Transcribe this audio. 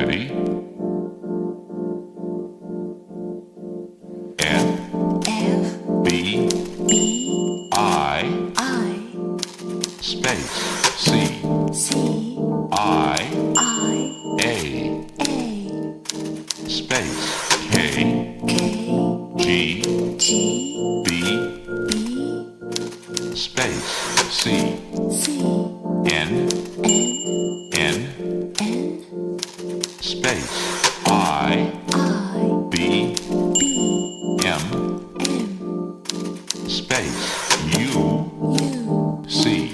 Ready? F B I space C I A space K G B space C N space I B M space U C